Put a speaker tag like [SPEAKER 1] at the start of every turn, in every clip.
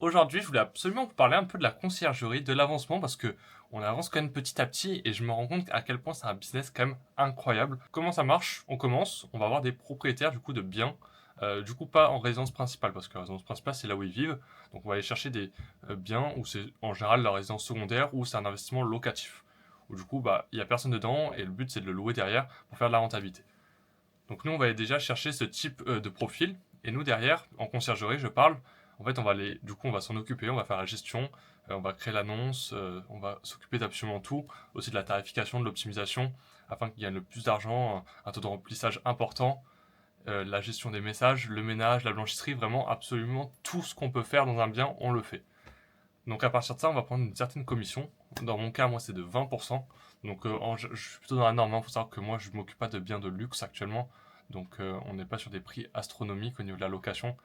[SPEAKER 1] aujourd'hui, je voulais absolument vous parler un peu de la conciergerie, de l'avancement, parce que on avance quand même petit à petit et je me rends compte à quel point c'est un business quand même incroyable. Comment ça marche? On commence, on va avoir des propriétaires du coup de biens, du coup pas en résidence principale, parce que la résidence principale c'est là où ils vivent, donc on va aller chercher des biens où c'est en général leur résidence secondaire ou c'est un investissement locatif. Où du coup bah il y a personne dedans et le but c'est de le louer derrière pour faire de la rentabilité. Donc nous, on va aller déjà chercher ce type de profil. Et nous, derrière, en conciergerie, je parle, en fait, du coup, on va s'en occuper, on va faire la gestion, on va créer l'annonce, on va s'occuper d'absolument tout, aussi de la tarification, de l'optimisation, afin qu'il gagne le plus d'argent, un taux de remplissage important, la gestion des messages, le ménage, la blanchisserie, vraiment absolument tout ce qu'on peut faire dans un bien, on le fait. Donc à partir de ça, on va prendre une certaine commission. Dans mon cas, moi, c'est de 20%. Donc je suis plutôt dans la norme. Il faut savoir que moi, je ne m'occupe pas de biens de luxe actuellement. Donc on n'est pas sur des prix astronomiques au niveau de la location.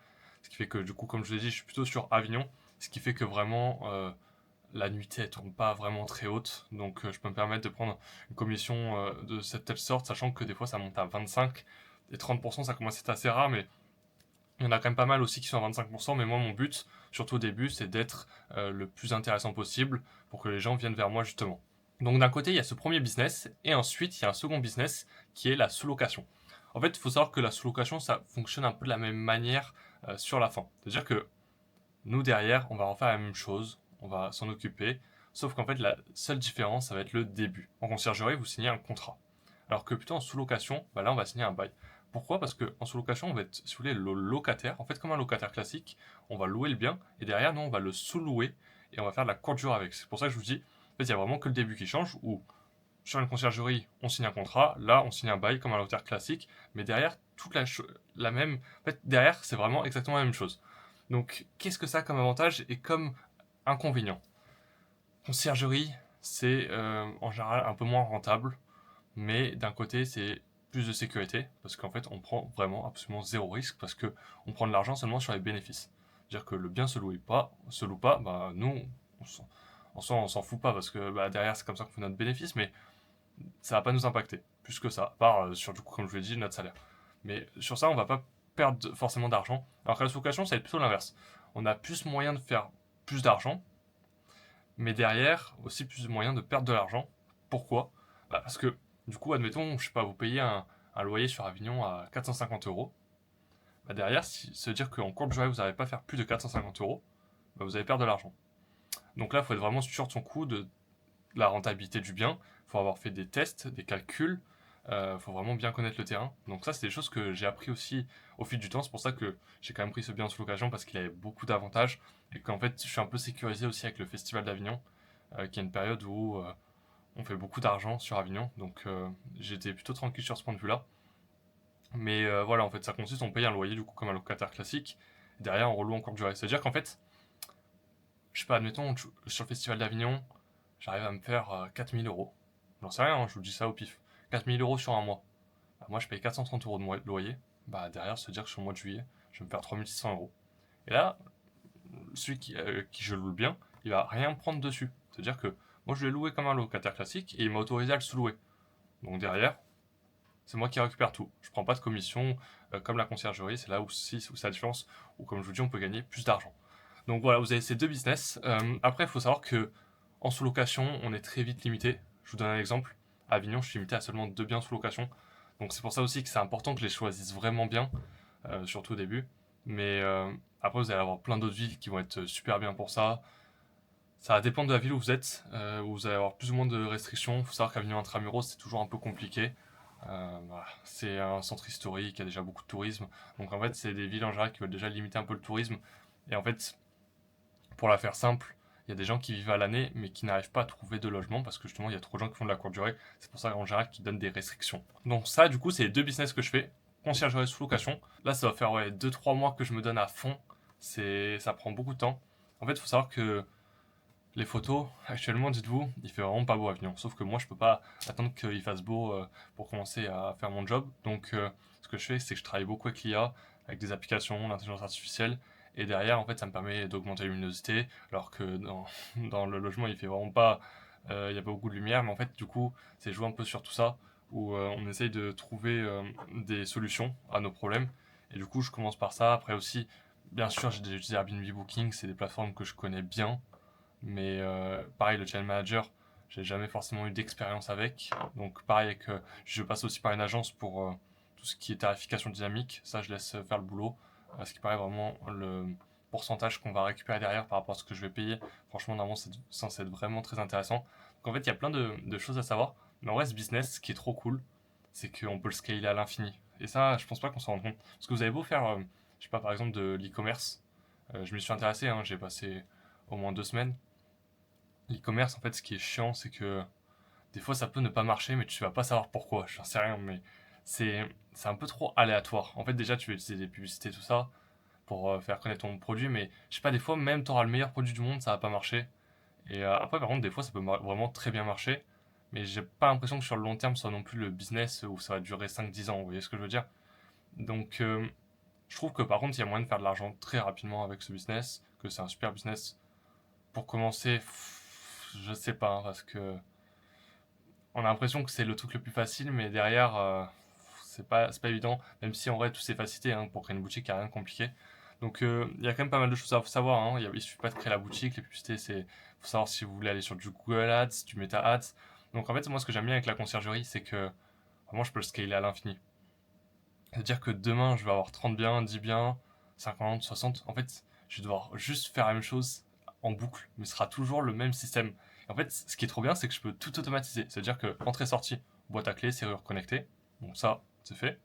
[SPEAKER 1] Ce qui fait que du coup, comme je vous l'ai dit, je suis plutôt sur Avignon. Ce qui fait que vraiment, la nuitée, elle tourne pas vraiment très haute. Donc je peux me permettre de prendre une commission de cette telle sorte, sachant que des fois, ça monte à 25. Et 30%, ça commence à être assez rare, mais il y en a quand même pas mal aussi qui sont à 25%, mais moi mon but, surtout au début, c'est d'être le plus intéressant possible pour que les gens viennent vers moi justement. Donc d'un côté, il y a ce premier business, et ensuite, il y a un second business qui est la sous-location. En fait, il faut savoir que la sous-location, ça fonctionne un peu de la même manière sur la fin. C'est-à-dire que nous, derrière, on va refaire la même chose, on va s'en occuper, sauf qu'en fait, la seule différence, ça va être le début. En conciergerie, vous signez un contrat. Alors que plutôt en sous-location, bah là, on va signer un bail. Pourquoi? Parce qu'en sous-location, on va être, si vous voulez, le locataire. En fait, comme un locataire classique, on va louer le bien, et derrière, nous, on va le sous-louer, et on va faire de la courte durée avec. C'est pour ça que je vous dis, en fait, il y a vraiment que le début qui change, où sur une conciergerie, on signe un contrat, là, on signe un bail comme un locataire classique, mais derrière, la même. En fait, derrière, c'est vraiment exactement la même chose. Donc, qu'est-ce que ça a comme avantage et comme inconvénient? Conciergerie, c'est en général un peu moins rentable, mais d'un côté, c'est plus de sécurité, parce qu'en fait, on prend vraiment absolument zéro risque, parce que on prend de l'argent seulement sur les bénéfices. C'est-à-dire que le bien se loue pas, bah nous, on s'en, on s'en fout pas, parce que bah, derrière, c'est comme ça qu'on fait notre bénéfice, mais ça va pas nous impacter, plus que ça, à part sur du coup, comme je vous l'ai dit, notre salaire. Mais sur ça, on va pas perdre forcément d'argent, alors que la sous-location, ça va être plutôt l'inverse. On a plus moyen de faire plus d'argent, mais derrière, aussi plus moyen de perdre de l'argent. Pourquoi? Bah parce que, du coup, admettons, je sais pas, vous payez un loyer sur Avignon à 450 euros. Bah derrière, se dire qu'en courte durée, vous n'allez pas faire plus de 450 euros, bah vous allez perdre de l'argent. Donc là, il faut être vraiment sûr de son coût, de la rentabilité du bien. Il faut avoir fait des tests, des calculs. Il faut vraiment bien connaître le terrain. Donc ça, c'est des choses que j'ai appris aussi au fil du temps. C'est pour ça que j'ai quand même pris ce bien sous location parce qu'il avait beaucoup d'avantages et qu'en fait, je suis un peu sécurisé aussi avec le Festival d'Avignon, qui est une période où on fait beaucoup d'argent sur Avignon. Donc j'étais plutôt tranquille sur ce point de vue-là. Mais voilà, en fait, ça consiste, on paye un loyer du coup comme un locataire classique. Et derrière, on reloue en courte durée. C'est-à-dire qu'en fait, je sais pas, admettons, sur le Festival d'Avignon, j'arrive à me faire 4000 euros. J'en sais rien, hein, je vous dis ça au pif. 4000 euros sur un mois. Bah, moi, je paye 430 euros de loyer. Bah, derrière, se dire que sur le mois de juillet, je vais me faire 3600 euros. Et là, celui qui je loue bien, il va rien prendre dessus. C'est-à-dire que moi, je l'ai loué comme un locataire classique et il m'a autorisé à le sous-louer. Donc derrière, c'est moi qui récupère tout. Je prends pas de commission comme la conciergerie, c'est là où c'est la différence, où comme je vous dis, on peut gagner plus d'argent. Donc voilà, vous avez ces deux business. Après, il faut savoir que en sous-location, on est très vite limité. Je vous donne un exemple. À Avignon, je suis limité à seulement deux biens sous-location. Donc c'est pour ça aussi que c'est important que je les choisisse vraiment bien, surtout au début. Mais après, vous allez avoir plein d'autres villes qui vont être super bien pour ça. Ça va dépendre de la ville où vous êtes, où vous allez avoir plus ou moins de restrictions. Il faut savoir qu'Avignon Intramuros, c'est toujours un peu compliqué. Voilà. C'est un centre historique, il y a déjà beaucoup de tourisme. Donc en fait, c'est des villes en général qui veulent déjà limiter un peu le tourisme. Et en fait, pour la faire simple, il y a des gens qui vivent à l'année mais qui n'arrivent pas à trouver de logement parce que justement il y a trop de gens qui font de la courte durée. C'est pour ça qu'en général qu'ils donnent des restrictions. Donc ça du coup c'est les deux business que je fais. Conciergerie sous location. Là ça va faire ouais, 2-3 mois que je me donne à fond. Ça prend beaucoup de temps. En fait il faut savoir que les photos, actuellement, dites-vous, il fait vraiment pas beau à Avignon. Sauf que moi, je peux pas attendre qu'il fasse beau pour commencer à faire mon job. Donc, ce que je fais, c'est que je travaille beaucoup avec l'IA, avec des applications, l'intelligence artificielle. Et derrière, en fait, ça me permet d'augmenter la luminosité. Alors que dans le logement, il fait vraiment pas. Il n'y a pas beaucoup de lumière. Mais en fait, du coup, c'est jouer un peu sur tout ça. Où on essaye de trouver des solutions à nos problèmes. Et du coup, je commence par ça. Après aussi, bien sûr, j'ai déjà utilisé Airbnb Booking, c'est des plateformes que je connais bien, mais pareil, le channel manager, j'ai jamais forcément eu d'expérience avec. Donc pareil, je passe aussi par une agence pour tout ce qui est tarification dynamique. Ça, je laisse faire le boulot. Ce qui paraît vraiment le pourcentage qu'on va récupérer derrière par rapport à ce que je vais payer. Franchement, normalement, c'est censé être vraiment très intéressant. Donc en fait, il y a plein de choses à savoir. Mais en vrai, ce business, ce qui est trop cool, c'est qu'on peut le scaler à l'infini. Et ça, je pense pas qu'on s'en rende compte. Parce que vous avez beau faire, je sais pas, par exemple, de l'e-commerce. Je m'y suis intéressé, hein, j'ai passé au moins 2 semaines. L'e-commerce, en fait, ce qui est chiant, c'est que des fois, ça peut ne pas marcher, mais tu vas pas savoir pourquoi. J'en sais rien, mais c'est un peu trop aléatoire. En fait, déjà, tu vas utiliser des publicités, tout ça, pour faire connaître ton produit, mais je sais pas, des fois, même tu auras le meilleur produit du monde, ça va pas marcher. Et après, par contre, des fois, ça peut vraiment très bien marcher, mais j'ai pas l'impression que sur le long terme, ce soit non plus le business où ça va durer 5-10 ans. Vous voyez ce que je veux dire? Donc, je trouve que par contre, il y a moyen de faire de l'argent très rapidement avec ce business, que c'est un super business. Pour commencer, je sais pas, hein, parce que on a l'impression que c'est le truc le plus facile, mais derrière, c'est pas évident, même si en vrai, toutes ces facilités, hein, pour créer une boutique, il n'y a rien de compliqué. Donc, il y a quand même pas mal de choses à savoir, hein. Il suffit pas de créer la boutique, les publicités, faut savoir si vous voulez aller sur du Google Ads, du Meta Ads. Donc, en fait, moi, ce que j'aime bien avec la conciergerie, c'est que vraiment, je peux le scaler à l'infini. C'est-à-dire que demain, je vais avoir 30 biens, 10 biens, 50, 60. En fait, je vais devoir juste faire la même chose en boucle, mais ce sera toujours le même système. Et en fait, ce qui est trop bien, c'est que je peux tout automatiser. C'est-à-dire que entrée-sortie, boîte à clés, serrure connectée. Donc ça, c'est fait.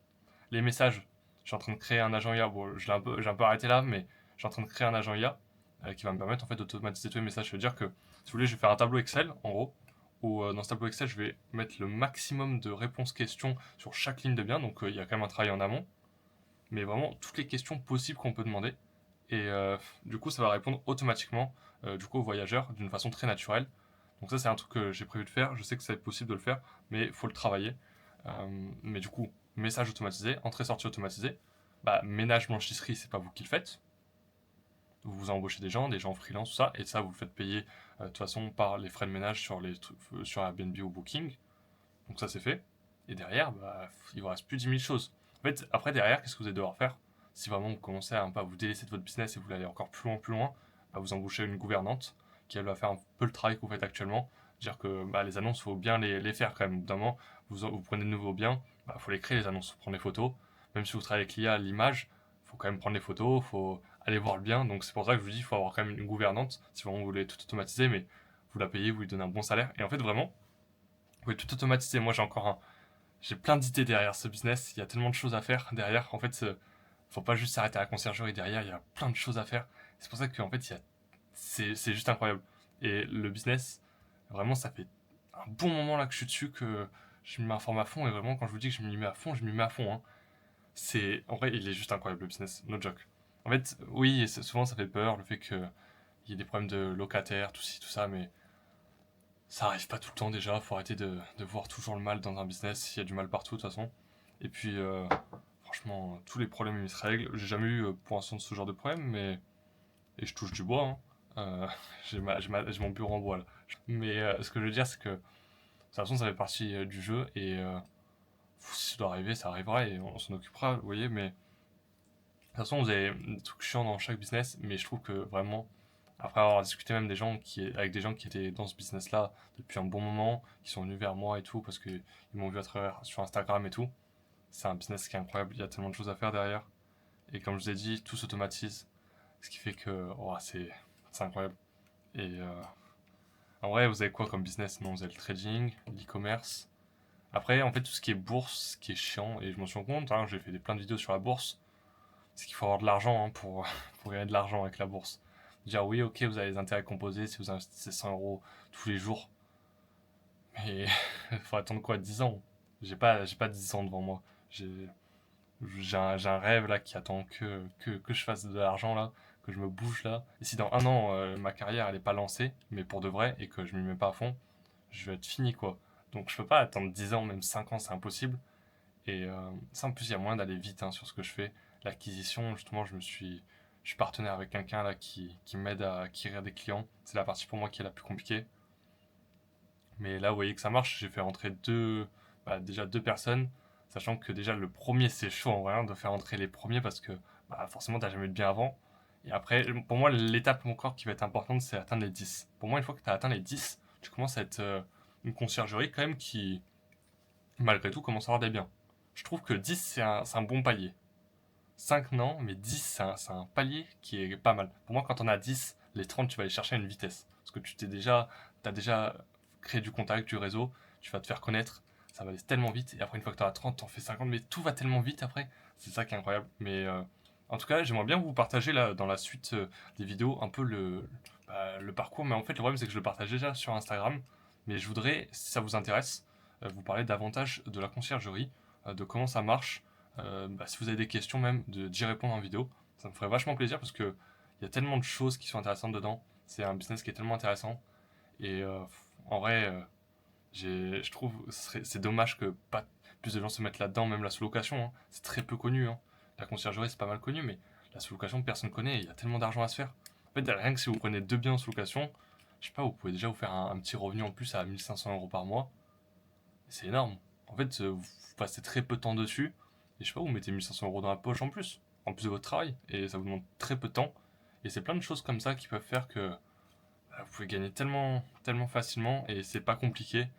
[SPEAKER 1] Les messages, je suis en train de créer un agent IA. Bon, j'ai un peu arrêté là, mais je suis en train de créer un agent IA qui va me permettre en fait d'automatiser tous les messages. Ça veut dire que, si vous voulez, je vais faire un tableau Excel, en gros, où dans ce tableau Excel, je vais mettre le maximum de réponses questions sur chaque ligne de bien. Donc il y a quand même un travail en amont, mais vraiment toutes les questions possibles qu'on peut demander. Et du coup, ça va répondre automatiquement du coup, aux voyageurs d'une façon très naturelle. Donc ça, c'est un truc que j'ai prévu de faire. Je sais que c'est possible de le faire, mais il faut le travailler. Mais du coup, message automatisé, entrée-sortie automatisée. Bah, ménage blanchisserie, c'est pas vous qui le faites. Vous embauchez des gens freelance, tout ça, et ça, vous le faites payer de toute façon par les frais de ménage sur, sur Airbnb ou Booking. Donc ça, c'est fait. Et derrière, bah, il vous reste plus 10 000 choses. En fait, après, derrière, qu'est-ce que vous allez devoir faire? Si vraiment vous commencez à un peu à vous délaisser de votre business et vous voulez aller encore plus loin, bah, vous embauchez une gouvernante qui elle va faire un peu le travail que vous faites actuellement. Dire que bah, les annonces, il faut bien les faire quand même. Au bout d'un moment, vous prenez de nouveaux biens, il faut les créer, les annonces, faut prendre les photos. Même si vous travaillez avec l'IA, l'image, il faut quand même prendre les photos, il faut aller voir le bien. Donc c'est pour ça que je vous dis, il faut avoir quand même une gouvernante si vraiment vous voulez tout automatiser, mais vous la payez, vous lui donnez un bon salaire. Et en fait, vraiment, vous pouvez tout automatiser. Moi, j'ai plein d'idées derrière ce business. Il y a tellement de choses à faire derrière. En fait, faut pas juste s'arrêter à la conciergerie. Derrière, il y a plein de choses à faire. C'est pour ça qu'en fait, c'est juste incroyable. Et le business, vraiment, ça fait un bon moment là que je suis dessus, que je m'informe à fond. Et vraiment, quand je vous dis que je m'y mets à fond, je m'y mets à fond, hein. En vrai, il est juste incroyable le business. No joke. En fait, oui, souvent ça fait peur le fait qu'il y ait des problèmes de locataires, tout ci, tout ça, mais ça arrive pas tout le temps déjà, faut arrêter de voir toujours le mal dans un business, il y a du mal partout de toute façon. Et puis, franchement, tous les problèmes ils se règlent. J'ai jamais eu pour l'instant ce genre de problème, mais. Et je touche du bois, hein. Euh, j'ai mon bureau en bois là. Mais ce que je veux dire, c'est que de toute façon, ça fait partie du jeu et si ça doit arriver, ça arrivera et on s'en occupera, vous voyez. Mais de toute façon, vous avez des trucs chiants dans chaque business, mais je trouve que vraiment, après avoir discuté même avec des gens qui étaient dans ce business-là depuis un bon moment, qui sont venus vers moi et tout, parce qu'ils m'ont vu à travers sur Instagram et tout, c'est un business qui est incroyable, il y a tellement de choses à faire derrière. Et comme je vous ai dit, tout s'automatise, ce qui fait que oh, c'est incroyable. Et en vrai, vous avez quoi comme business? Non, vous avez le trading, l'e-commerce. Après, en fait, tout ce qui est bourse, ce qui est chiant, et je m'en suis rendu compte, hein, j'ai fait plein de vidéos sur la bourse, c'est qu'il faut avoir de l'argent hein, pour gagner de l'argent avec la bourse. Dire oui, ok, vous avez les intérêts composés si vous investissez 100 euros tous les jours, mais il faut attendre quoi, 10 ans? J'ai pas 10 ans devant moi. J'ai j'ai un rêve là qui attend que je fasse de l'argent là, que je me bouge là. Et si dans un an, ma carrière elle est pas lancée, mais pour de vrai, et que je m'y mets pas à fond, je vais être fini quoi. Donc je peux pas attendre 10 ans, même 5 ans, c'est impossible. Et ça, en plus, il y a moyen d'aller vite hein, sur ce que je fais. L'acquisition, justement, je suis partenaire avec quelqu'un là qui m'aide à acquérir des clients. C'est la partie pour moi qui est la plus compliquée. Mais là, vous voyez que ça marche. J'ai fait rentrer déjà deux personnes, sachant que déjà le premier, c'est chaud en vrai hein, de faire rentrer les premiers parce que bah, forcément, t'as jamais eu de bien avant. Et après, pour moi, l'étape encore qui va être importante, c'est atteindre les 10. Pour moi, une fois que tu as atteint les 10, tu commences à être une conciergerie quand même qui, malgré tout, commence à avoir des biens. Je trouve que 10, c'est un bon palier. 5 non, mais 10, c'est un palier qui est pas mal. Pour moi, quand on a 10, les 30, tu vas aller chercher à une vitesse. Parce que t'as déjà créé du contact, du réseau, tu vas te faire connaître, ça va aller tellement vite. Et après, une fois que tu as 30, t'en fais 50, mais tout va tellement vite après. C'est ça qui est incroyable. Mais en tout cas, j'aimerais bien vous partager là, dans la suite des vidéos un peu le parcours. Mais en fait, le problème, c'est que je le partage déjà sur Instagram. Mais je voudrais, si ça vous intéresse, vous parler davantage de la conciergerie, de comment ça marche, si vous avez des questions même, d'y répondre en vidéo. Ça me ferait vachement plaisir parce que il y a tellement de choses qui sont intéressantes dedans. C'est un business qui est tellement intéressant. Et en vrai, je trouve c'est dommage que pas plus de gens se mettent là-dedans, même la sous-location. Hein. C'est très peu connu. Hein. La conciergerie, c'est pas mal connu, mais la sous-location, personne ne connaît. Et il y a tellement d'argent à se faire. En fait, rien que si vous prenez 2 biens en sous-location, je sais pas, vous pouvez déjà vous faire un petit revenu en plus à 1 500 € par mois. C'est énorme. En fait, vous passez très peu de temps dessus. Et je sais pas, vous mettez 1 500 € dans la poche en plus de votre travail. Et ça vous demande très peu de temps. Et c'est plein de choses comme ça qui peuvent faire que vous pouvez gagner tellement, tellement facilement et c'est pas compliqué.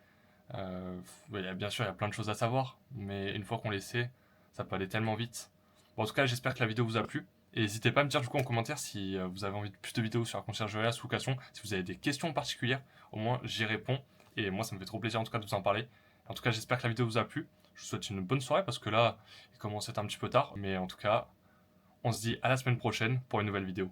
[SPEAKER 1] Bien sûr, il y a plein de choses à savoir, mais une fois qu'on les sait, ça peut aller tellement vite. Bon, en tout cas, j'espère que la vidéo vous a plu. Et n'hésitez pas à me dire du coup en commentaire si vous avez envie de plus de vidéos sur la conciergerie, la sous-location, si vous avez des questions particulières, au moins j'y réponds. Et moi, ça me fait trop plaisir en tout cas de vous en parler. En tout cas, j'espère que la vidéo vous a plu. Je vous souhaite une bonne soirée parce que là, il commence à être un petit peu tard. Mais en tout cas, on se dit à la semaine prochaine pour une nouvelle vidéo.